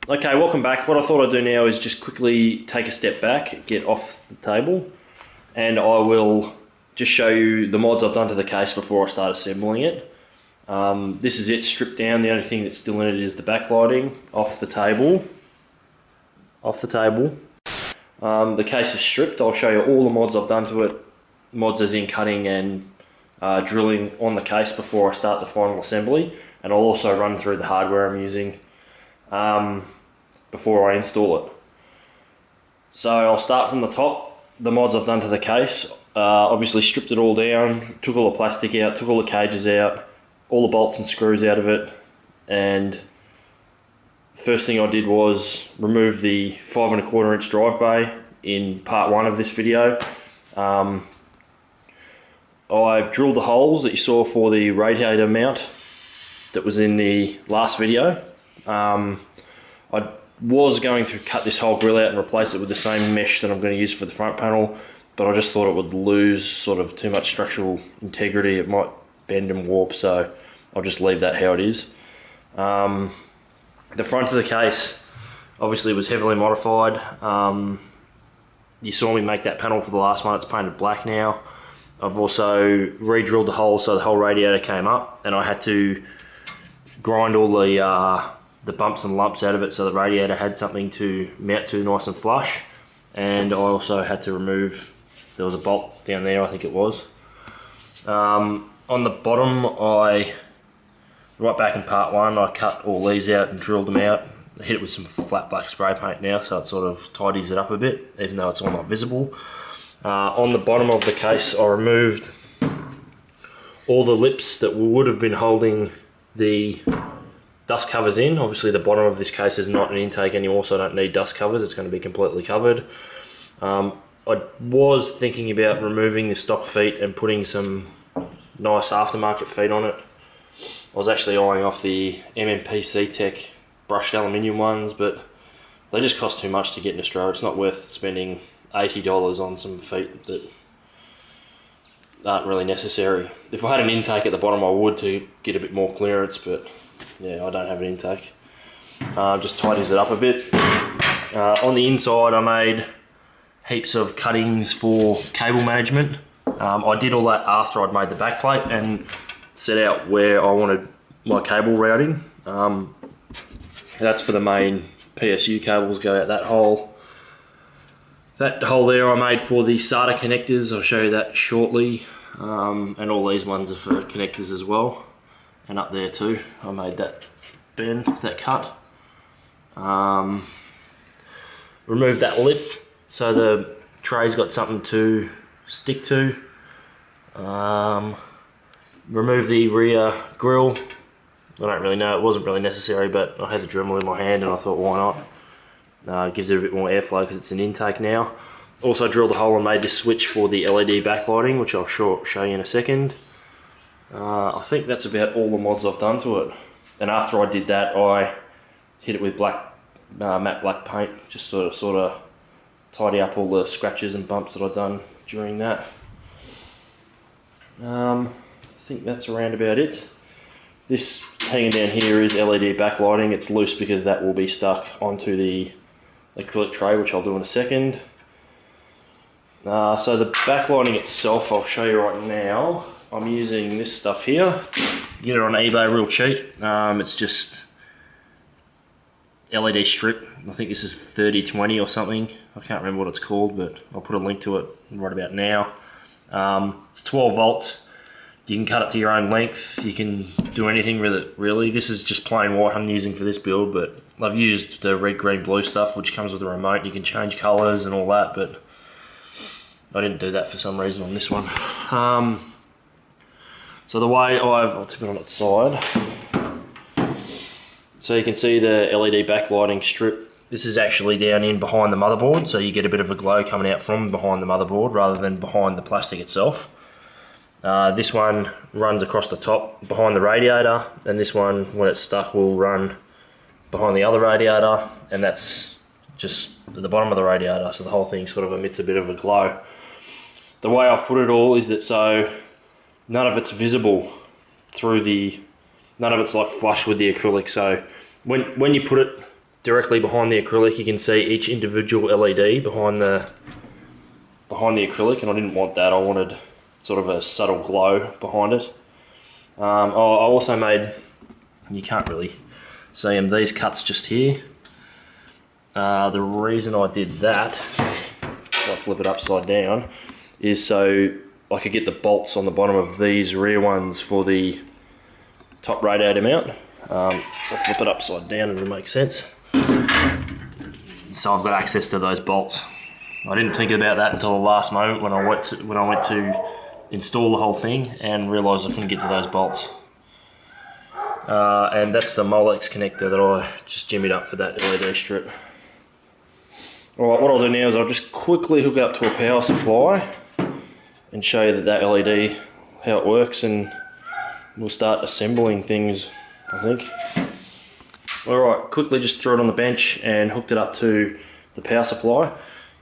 Okay, welcome back. What I thought I'd do now is just quickly take a step back, get off the table, and I will just show you the mods I've done to the case before I start assembling it. This is it stripped down. The only thing that's still in it is the backlighting off the table. The case is stripped. I'll show you all the mods I've done to it. Mods as in cutting and drilling on the case before I start the final assembly. And I'll also run through the hardware I'm using before I install it. So I'll start from the top. The mods I've done to the case, obviously stripped it all down, took all the plastic out, took all the cages out, all the bolts and screws out of it, and first thing I did was remove the 5 1/4 inch drive bay in part 1 of this video. I've drilled the holes that you saw for the radiator mount that was in the last video. I was going to cut this whole grill out and replace it with the same mesh that I'm going to use for the front panel, but I just thought it would lose sort of too much structural integrity. It might bend and warp, so I'll just leave that how it is. The front of the case obviously was heavily modified. You saw me make that panel for the last one. It's painted black now. I've also re-drilled the hole so the whole radiator came up, and I had to grind all the bumps and lumps out of it so the radiator had something to mount to nice and flush. And I also had to remove, there was a bolt down there, I think it was. On the bottom, right back in part 1, I cut all these out and drilled them out. I hit it with some flat black spray paint now, so it sort of tidies it up a bit, even though it's all not visible. On the bottom of the case, I removed all the lips that would have been holding the dust covers in. Obviously the bottom of this case is not an intake anymore, so I don't need dust covers. It's going to be completely covered. I was thinking about removing the stock feet and putting some nice aftermarket feet on it. I was actually eyeing off the MMP Tech brushed aluminium ones, but they just cost too much to get in Australia. It's not worth spending $80 on some feet that aren't really necessary. If I had an intake at the bottom, I would, to get a bit more clearance, but yeah, I don't have an intake. Just tidies it up a bit. On the inside, I made heaps of cuttings for cable management. I did all that after I'd made the backplate and set out where I wanted my cable routing. That's for the main PSU cables, go out that hole. That hole there I made for the SATA connectors. I'll show you that shortly. And all these ones are for connectors as well. And up there too, I made that bend, that cut. Removed that lip so the tray's got something to stick to. Remove the rear grill. I don't really know, it wasn't really necessary, but I had the Dremel in my hand and I thought, why not? It gives it a bit more airflow because it's an intake now. Also drilled a hole and made this switch for the LED backlighting, which I'll show you in a second. I think that's about all the mods I've done to it. And after I did that, I hit it with matte black paint, just sort of tidy up all the scratches and bumps that I've done during that. I think that's around about it. This hanging down here is LED backlighting. It's loose because that will be stuck onto the acrylic tray, which I'll do in a second. So the backlighting itself, I'll show you right now. I'm using this stuff here. You get it on eBay real cheap. It's just LED strip. I think this is 3020 or something. I can't remember what it's called, but I'll put a link to it right about now. It's 12 volts. You can cut it to your own length. You can do anything with it, really. This is just plain white I'm using for this build, but I've used the red, green, blue stuff, which comes with a remote. You can change colours and all that, but I didn't do that for some reason on this one. So the way I'll tip it on its side. So you can see the LED backlighting strip. This is actually down in behind the motherboard, so you get a bit of a glow coming out from behind the motherboard rather than behind the plastic itself. This one runs across the top behind the radiator, and this one, when it's stuck, will run behind the other radiator, and that's just at the bottom of the radiator, so the whole thing sort of emits a bit of a glow. The way I've put it all is that so none of it's visible through none of it's like flush with the acrylic, so when you put it directly behind the acrylic you can see each individual LED behind the acrylic, and I didn't want that. I wanted sort of a subtle glow behind it. I also made, you can't really see them, these cuts just here. The reason I did that, if I flip it upside down, is so I could get the bolts on the bottom of these rear ones for the top radiator mount. I'll flip it upside down and it'll make sense. So I've got access to those bolts. I didn't think about that until the last moment when I went to install the whole thing and realised I couldn't get to those bolts. And that's the Molex connector that I just jimmied up for that LED strip. Alright, what I'll do now is I'll just quickly hook up to a power supply and show you that LED, how it works, and we'll start assembling things, I think. Alright, quickly just threw it on the bench and hooked it up to the power supply.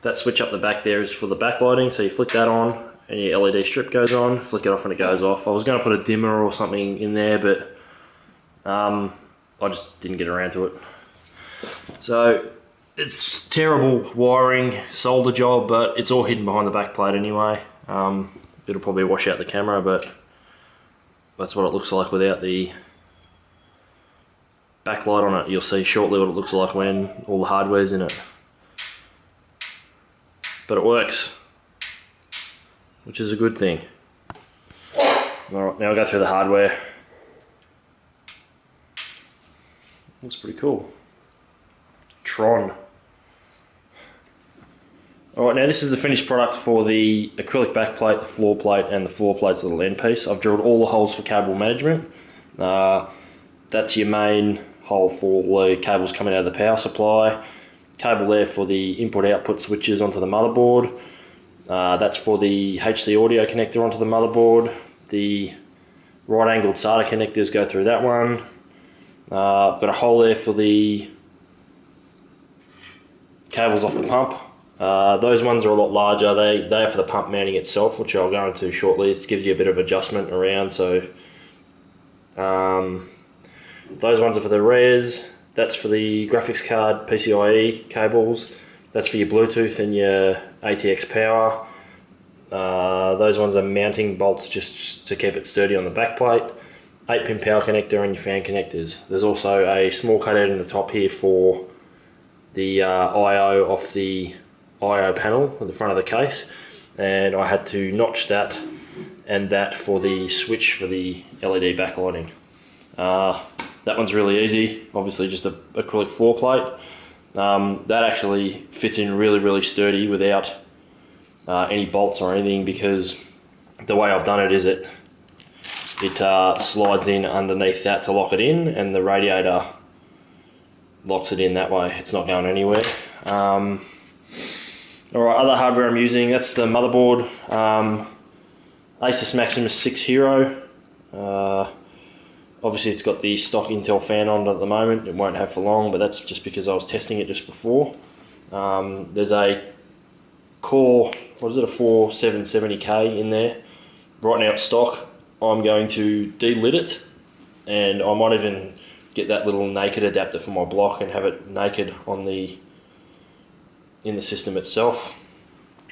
That switch up the back there is for the backlighting, so you flick that on and your LED strip goes on, flick it off and it goes off. I was going to put a dimmer or something in there, but I just didn't get around to it. So it's terrible wiring, solder job, but it's all hidden behind the back plate anyway. It'll probably wash out the camera, but that's what it looks like without the backlight on it. You'll see shortly what it looks like when all the hardware's in it. But it works, which is a good thing. Alright, now I'll go through the hardware. Looks pretty cool. Tron. Alright, now this is the finished product for the acrylic backplate, the floor plate, and the floor plate's little end piece. I've drilled all the holes for cable management. That's your main hole for the cables coming out of the power supply. Cable there for the input-output switches onto the motherboard. That's for the HC audio connector onto the motherboard. The right-angled SATA connectors go through that one. I've got a hole there for the cables off the pump. Those ones are a lot larger. They are for the pump mounting itself, which I'll go into shortly. It gives you a bit of adjustment around. So those ones are for the res. That's for the graphics card PCIe cables. That's for your Bluetooth and your ATX power. Those ones are mounting bolts just to keep it sturdy on the back plate. 8-pin power connector and your fan connectors. There's also a small cutout in the top here for the I/O off the I/O panel at the front of the case, and I had to notch that and that for the switch for the LED backlighting. That one's really easy, obviously just an acrylic floor plate. That actually fits in really sturdy without any bolts or anything, because the way I've done it is it slides in underneath that to lock it in, and the radiator locks it in that way. It's not going anywhere. Alright, other hardware I'm using, that's the motherboard. Asus Maximus 6 Hero. Obviously it's got the stock Intel fan on it at the moment. It won't have for long, but that's just because I was testing it just before. There's a Core, what is it, a 4770K in there. Right now it's stock. I'm going to delid it, and I might even get that little naked adapter for my block and have it naked on in the system itself.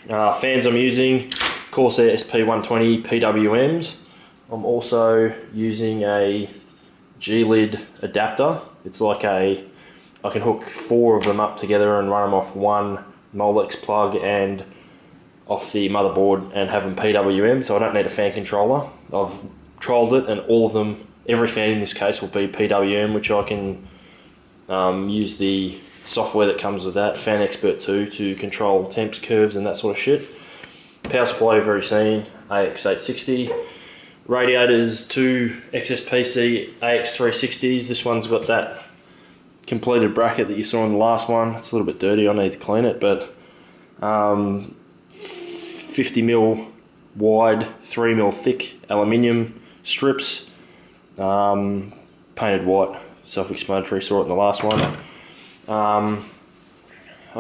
Fans I'm using, Corsair SP120 PWMs. I'm also using a G-lid adapter. It's like I can hook 4 of them up together and run them off one Molex plug and off the motherboard and have them PWM, so I don't need a fan controller. I've trialled it, and all of them, every fan in this case will be PWM, which I can use the software that comes with that, Fan Expert 2, to control temps, curves and that sort of shit. Power supply you've already seen, AX860. Radiators, 2 XSPC AX360s. This one's got that completed bracket that you saw in the last one. It's a little bit dirty, I need to clean it, but 50mm wide, 3mm thick aluminium strips, painted white, self-explanatory, saw it in the last one. I'm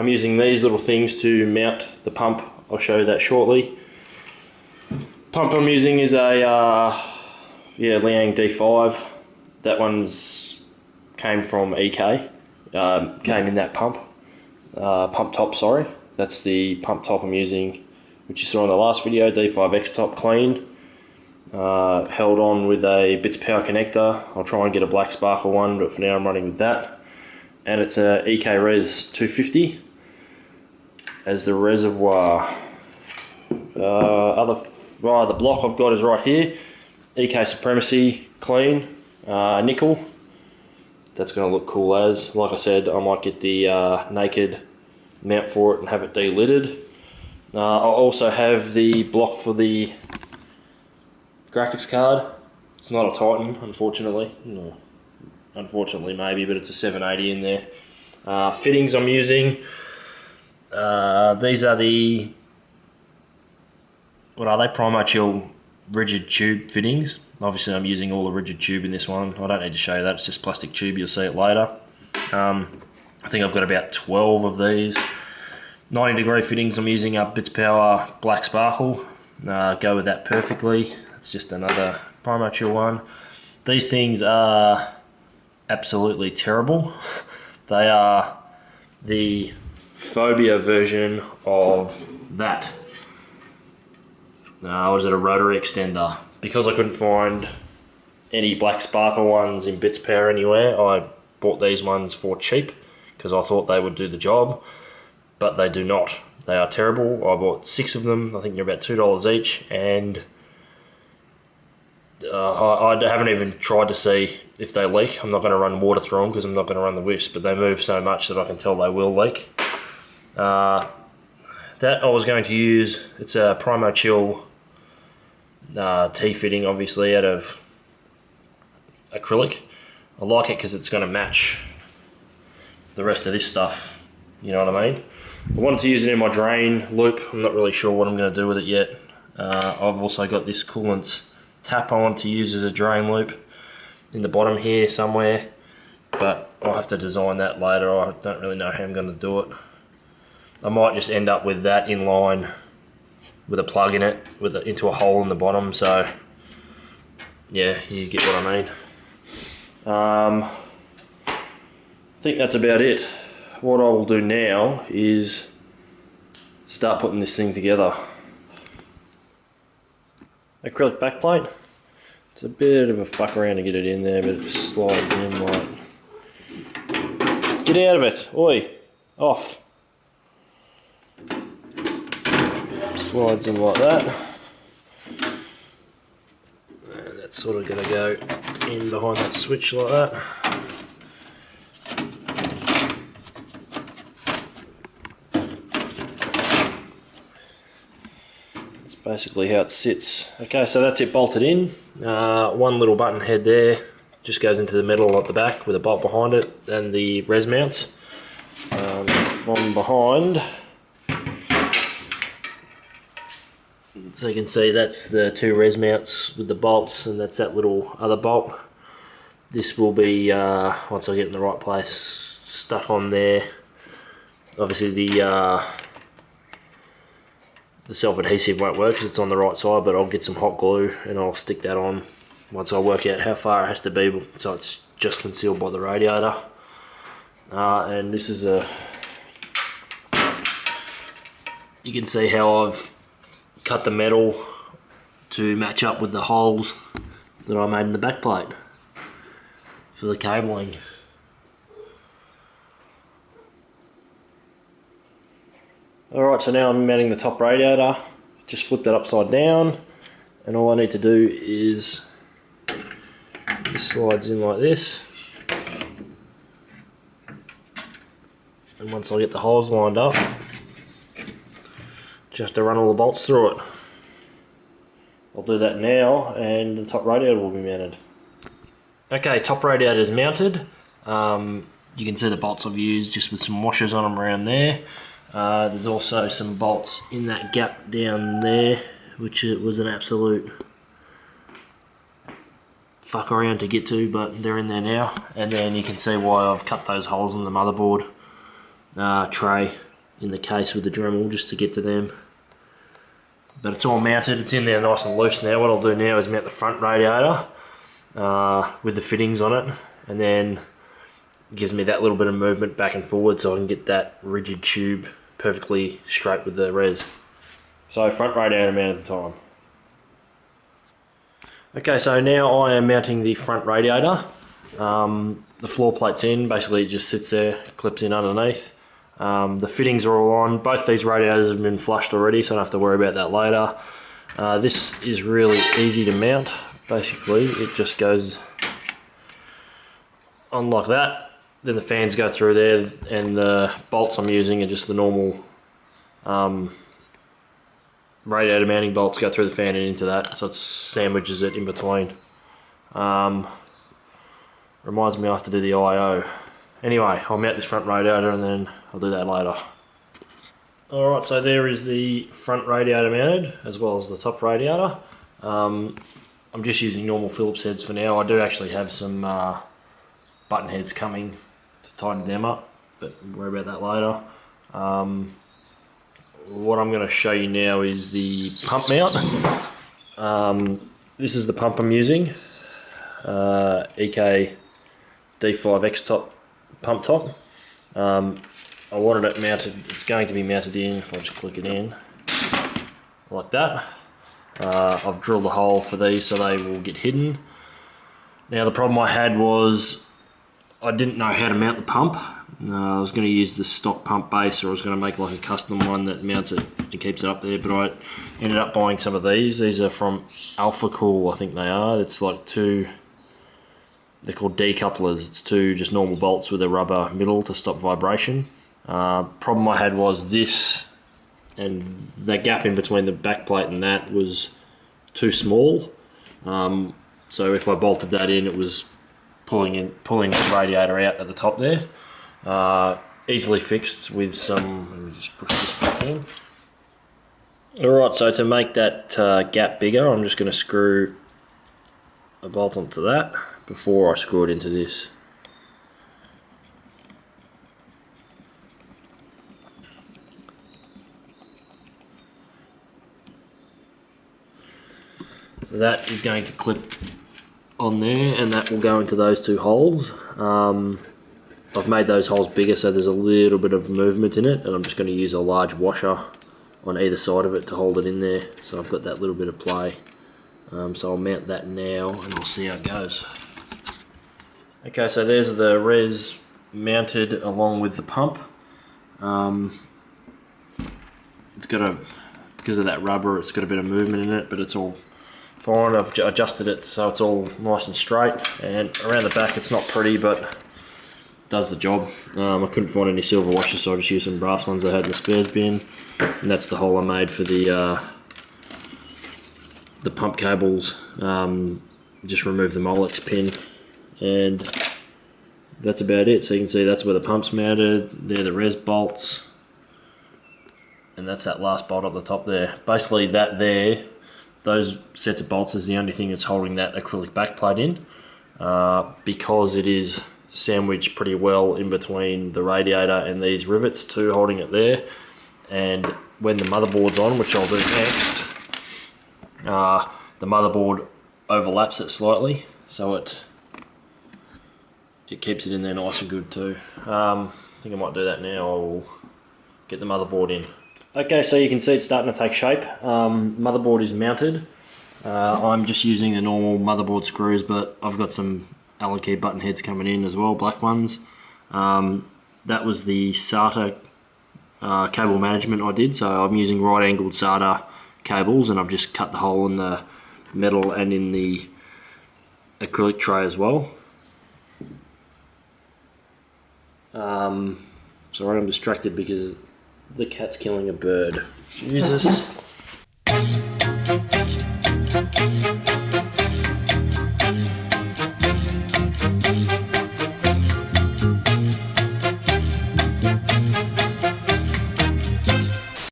using these little things to mount the pump. I'll show you that shortly. Pump I'm using is a Liang D5. That one's came from EK. came in that pump top, sorry. That's the pump top I'm using, which you saw in the last video, D5X top clean. Held on with a bits power connector. I'll try and get a black sparkle one, but for now I'm running with that. And it's a EK Res 250 as the reservoir. The block I've got is right here. EK Supremacy clean, nickel. That's going to look cool as. Like I said, I might get the naked mount for it and have it de-lidded. I'll also have the block for the graphics card. It's not a Titan, unfortunately. No, unfortunately maybe, but it's a 780 in there. Fittings I'm using. These are the, what are they? Primo Chill rigid tube fittings. Obviously I'm using all the rigid tube in this one. I don't need to show you that, it's just plastic tube, you'll see it later. I think I've got about 12 of these. 90-degree fittings I'm using up Bits Power Black Sparkle. Go with that perfectly. It's just another Primo Chill one. These things are absolutely terrible. They are the Phobia version of that. What is it, a rotary extender? Because I couldn't find any Black Sparkle ones in Bits Power anywhere, I bought these ones for cheap because I thought they would do the job, but they do not. They are terrible. I bought 6 of them. I think they're about $2 each, and I haven't even tried to see if they leak. I'm not going to run water through them because I'm not going to run the wisps, but they move so much that I can tell they will leak. That I was going to use, it's a Primo Chill T-fitting, obviously, out of acrylic. I like it because it's going to match the rest of this stuff, you know what I mean? I wanted to use it in my drain loop. I'm not really sure what I'm going to do with it yet. I've also got this coolant's tap I want to use as a drain loop in the bottom here somewhere, but I'll have to design that later. I don't really know how I'm going to do it. I might just end up with that in line with a plug in it, into a hole in the bottom, so yeah, you get what I mean. I think that's about it. What I will do now is start putting this thing together. Acrylic backplate. It's a bit of a fuck around to get it in there, but it just slides in like... Get out of it! Oi! Off! Slides in like that. And that's sort of going to go in behind that switch like that. That's basically how it sits. Okay, so that's it bolted in. One little button head there just goes into the metal at the back with a bolt behind it, and the res mounts from behind. So you can see that's the 2 res mounts with the bolts, and that's that little other bolt. This will be, once I get in the right place, stuck on there. Obviously the self-adhesive won't work because it's on the right side, but I'll get some hot glue and I'll stick that on once I work out how far it has to be so it's just concealed by the radiator. And this is you can see how I've cut the metal to match up with the holes that I made in the backplate for the cabling. Alright, so now I'm mounting the top radiator. Just flip that upside down, and all I need to do is this slides in like this, and once I get the holes lined up, just have to run all the bolts through it. I'll do that now, and the top radiator will be mounted. Okay, top radiator is mounted. You can see the bolts I've used just with some washers on them around there. There's also some bolts in that gap down there, which it was an absolute fuck around to get to, but they're in there now. And then you can see why I've cut those holes in the motherboard tray in the case with the Dremel just to get to them. But it's all mounted, it's in there nice and loose now. What I'll do now is mount the front radiator with the fittings on it, and then gives me that little bit of movement back and forward so I can get that rigid tube perfectly straight with the res. So front radiator mounted time. Okay, so now I am mounting the front radiator. The floor plate's in, basically it just sits there, clips in underneath. The fittings are all on. Both these radiators have been flushed already, so I don't have to worry about that later. This is really easy to mount. Basically, it just goes on like that. Then the fans go through there, and the bolts I'm using are just the normal radiator mounting bolts, go through the fan and into that, so it sandwiches it in between. Reminds me I have to do the I/O. Anyway, I'll mount this front radiator and then I'll do that later. Alright, so there is the front radiator mounted, as well as the top radiator. I'm just using normal Phillips heads for now. I do actually have some button heads coming to tighten them up, but we'll worry about that later. What I'm going to show you now is the pump mount. This is the pump I'm using, EK D5 X top pump top. I wanted it mounted, it's going to be mounted in, if I just click it in, like that. I've drilled a hole for these so they will get hidden. Now the problem I had was I didn't know how to mount the pump. I was going to use the stock pump base, or I was going to make like a custom one that mounts it and keeps it up there, but I ended up buying some of these. These are from Alpha Cool, I think they are. It's like two, they're called decouplers. It's two just normal bolts with a rubber middle to stop vibration. Problem I had was this, and the gap in between the back plate and that was too small. So if I bolted that in, it was pulling the radiator out at the top there. Easily fixed with some, let me just push this back in. Alright, so to make that gap bigger, I'm just going to screw a bolt onto that before I screw it into this. So that is going to clip on there, and that will go into those two holes. I've made those holes bigger so there's a little bit of movement in it, and I'm just going to use a large washer on either side of it to hold it in there, so I've got that little bit of play. So I'll mount that now and we'll see how it goes. Okay, so there's the res mounted along with the pump. It's got a, because of that rubber, it's got a bit of movement in it, but it's all fine. I've adjusted it so it's all nice and straight, and around the back it's not pretty, but does the job. I couldn't find any silver washers, so I just used some brass ones I had in the spares bin, and that's the hole I made for the pump cables. Just remove the Molex pin, and that's about it. So you can see that's where the pump's mounted, they're the res bolts, and that's that last bolt up the top there. Basically that there, those sets of bolts is the only thing that's holding that acrylic backplate in, because it is sandwiched pretty well in between the radiator and these rivets too, holding it there. And when the motherboard's on, which I'll do next, the motherboard overlaps it slightly, so it keeps it in there nice and good too. I think I might do that now. I'll get the motherboard in. Okay, so you can see it's starting to take shape. Motherboard is mounted. I'm just using the normal motherboard screws, but I've got some Allen key button heads coming in as well, black ones. That was the SATA cable management I did, so I'm using right angled SATA cables, and I've just cut the hole in the metal and in the acrylic tray as well. Sorry, I'm distracted because the cat's killing a bird. Jesus.